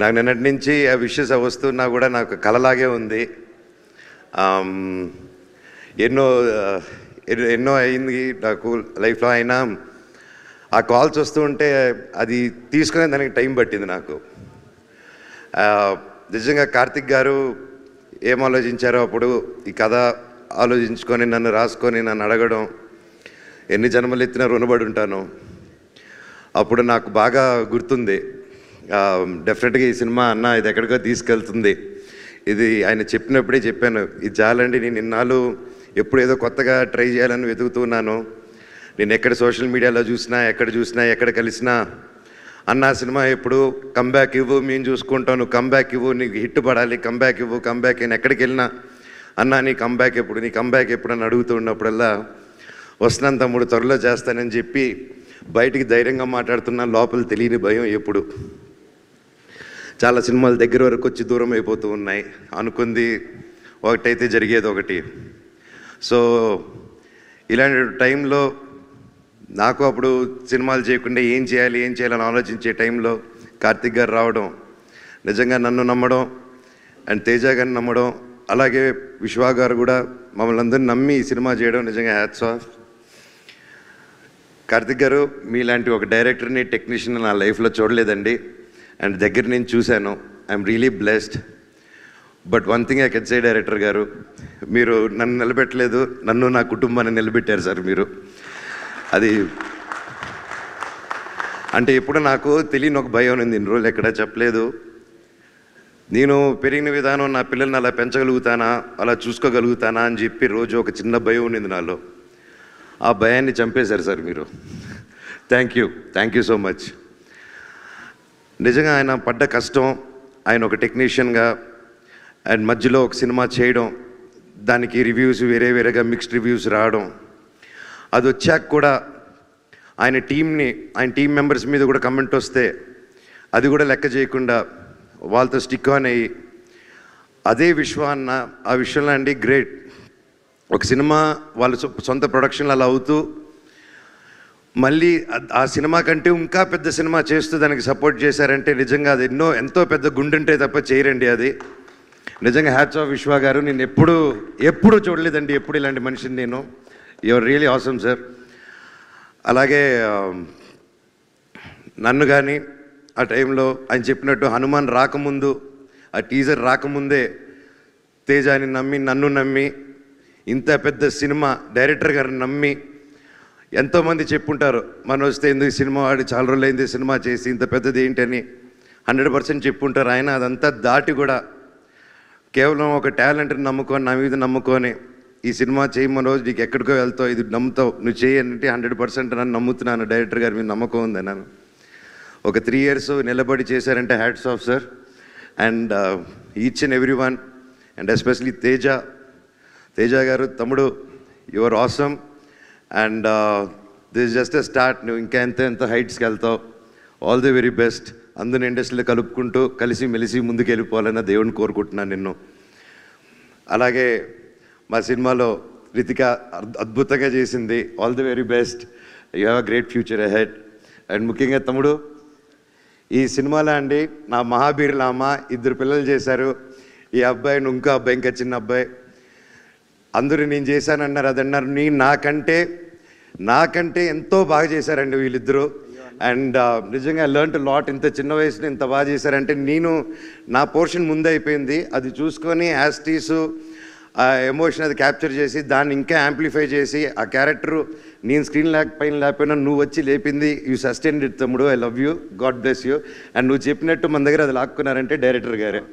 నాకు నిన్నటి నుంచి ఆ విషెస్ వస్తున్నా కూడా నాకు కలలాగే ఉంది. ఎన్నో ఎన్నో అయింది నాకు లైఫ్లో. అయినా ఆ కాల్స్ వస్తూ ఉంటే అది తీసుకునే దానికి టైం పట్టింది నాకు. నిజంగా కార్తిక్ గారు ఏం ఆలోచించారో అప్పుడు ఈ కథ ఆలోచించుకొని నన్ను రాసుకొని నన్ను అడగడం, ఎన్ని జన్మలు ఎత్తినా రుణపడి ఉంటాను. అప్పుడు నాకు బాగా గుర్తుంది. డెఫినెట్గా ఈ సినిమా అన్న ఇది ఎక్కడికో తీసుకెళ్తుంది, ఇది ఆయన చెప్పినప్పుడే చెప్పాను, ఇది చాలండి, నేను ఇన్నాళ్ళు ఎప్పుడు ఏదో కొత్తగా ట్రై చేయాలని వెతుకుతున్నాను. నేను ఎక్కడ సోషల్ మీడియాలో చూసినా, ఎక్కడ కలిసినా అన్న సినిమా ఎప్పుడు కంబ్యాక్ ఇవ్వు, మేము చూసుకుంటాం, నువ్వు కంబ్యాక్ ఇవ్వు, నీకు హిట్ పడాలి, కంబ్యాక్ ఇవ్వు, కంబ్యాక్. నేను ఎక్కడికి వెళ్ళినా అన్న నీ కంబ్యాక్ ఎప్పుడు అని అడుగుతూ ఉన్నప్పుడల్లా వస్తున్నాను తమ్ముడు, త్వరలో చేస్తానని చెప్పి బయటికి ధైర్యంగా మాట్లాడుతున్నా. లోపల తెలియని భయం ఎప్పుడు. చాలా సినిమాలు దగ్గర వరకు వచ్చి దూరం అయిపోతూ ఉన్నాయి. అనుకుంది ఒకటైతే జరిగేది ఒకటి. సో ఇలాంటి టైంలో నాకు అప్పుడు సినిమాలు చేయకుండా ఏం చేయాలని ఆలోచించే టైంలో కార్తిక్ గారు రావడం, నిజంగా నన్ను నమ్మడం అండ్ తేజ గారిని నమ్మడం, అలాగే విశ్వా గారు కూడా మమ్మల్ని అందరినీ నమ్మి ఈ సినిమా చేయడం నిజంగా హ్యాట్స్ ఆఫ్. కార్తిక్ గారు మీలాంటి ఒక డైరెక్టర్ని, టెక్నీషియన్ నా లైఫ్లో చూడలేదండి. అండ్ దగ్గర నేను చూశాను. I'm really blessed. But one thing I can say director గారు, మీరు నన్ను నిలబెట్టలేదు, నన్ను నా కుటుంబాన్ని నిలబెట్టారు సార్ మీరు. అది అంటే ఎప్పుడు నాకు తెలియని ఒక భయం ఉంది, ఇన్ని రోజులు ఎక్కడా చెప్పలేదు. నేను పెరిగిన విధానం, నా పిల్లల్ని అలా పెంచగలుగుతానా, అలా చూసుకోగలుగుతానా అని చెప్పి రోజు ఒక చిన్న భయం ఉండింది నాలో. ఆ భయాన్ని చంపేశారు సార్ మీరు. Thank you so much. నిజంగా ఆయన పడ్డ కష్టం, ఆయన ఒక టెక్నీషియన్గా అండ్ మధ్యలో ఒక సినిమా చేయడం, దానికి రివ్యూస్ వేరేగా మిక్స్డ్ రివ్యూస్ రావడం, అది వచ్చాక కూడా ఆయన టీం మెంబర్స్ మీద కూడా కమెంట్ వస్తే అది కూడా లెక్క చేయకుండా వాళ్ళతో స్టిక్ ఆన్ అయ్యి, అదే విశ్వాన్న ఆ విషయంలో అండి గ్రేట్. ఒక సినిమా వాళ్ళ సొంత ప్రొడక్షన్లు అలా అవుతూ మళ్ళీ ఆ సినిమా కంటే ఇంకా పెద్ద సినిమా చేస్తూ దానికి సపోర్ట్ చేశారంటే నిజంగా అది ఎంతో పెద్ద గుండెంటే తప్ప చేయరండి అది. నిజంగా హ్యాట్స్ ఆఫ్ విశ్వా గారు. నేను ఎప్పుడు చూడలేదండి ఎప్పుడు ఇలాంటి మనిషిని నేను. Your really awesome sir. అలాగే నన్ను కానీ ఆ టైంలో ఆయన చెప్పినట్టు హనుమాన్ రాకముందు, ఆ టీజర్ రాకముందే తేజాని నమ్మి, నన్ను నమ్మి, ఇంత పెద్ద సినిమా డైరెక్టర్ గారిని నమ్మి, ఎంతోమంది చెప్పుంటారు మన వస్తే ఎందుకు సినిమా వాడి చాలా రోజులైంది సినిమా చేసి ఇంత పెద్దది ఏంటని 100% చెప్పుంటారు. ఆయన అదంతా దాటి కూడా కేవలం ఒక టాలెంట్ని నమ్ముకొని, నా మీద నమ్ముకొని ఈ సినిమా చేయమని రోజు నీకు ఎక్కడికో వెళ్తావు, ఇది నమ్ముతావు, నువ్వు చేయంటే 100% నన్ను నమ్ముతున్నాను, డైరెక్టర్ గారి మీద నమ్మకం ఉంది అన్నాను. ఒక 3 years నిలబడి చేశారంటే hats off sir. And each and every one and especially Teja గారు, తమ్ముడు, your awesome. And this is just a start. నువ్వు ఇంకా ఎంత హైట్స్కి వెళ్తావు. All the very best. అందరిని ఇండస్ట్రీలో కలుపుకుంటూ కలిసి మెలిసి ముందుకు వెళ్ళిపోవాలన్న దేవుడిని కోరుకుంటున్నాను నిన్ను. అలాగే మా సినిమాలో రితిక అద్భుతంగా చేసింది. All the very best. You have a great future ahead. And ముఖ్యంగా తమ్ముడు, ఈ సినిమాలో అండి నా మహాబీరుల అమ్మ 2 పిల్లలు చేశారు. ఈ అబ్బాయి, ఇంకో అబ్బాయి, ఇంకా చిన్న అబ్బాయి. అందరూ నేను చేశానన్నారు, అదన్నారు. నాకంటే ఎంతో బాగా చేశారండి వీళ్ళిద్దరూ. అండ్ నిజంగా లెర్న్ టు లాట్. ఇంత చిన్న వయసులో ఇంత బాగా చేశారంటే నా పోర్షన్ ముందే అయిపోయింది. అది చూసుకొని యాస్టీసు ఆ ఎమోషన్ అది క్యాప్చర్ చేసి దాన్ని ఇంకా యాంప్లిఫై చేసి ఆ క్యారెక్టరు నేను స్క్రీన్ పైన లేకపోయినా నువ్వు వచ్చి లేపింది. యూ సస్టైన్డ్ ఇట్ తమ్ముడు. I love you. God bless you. And నువ్వు చెప్పినట్టు మన దగ్గర అది లాక్కున్నారంటే డైరెక్టర్ గారే.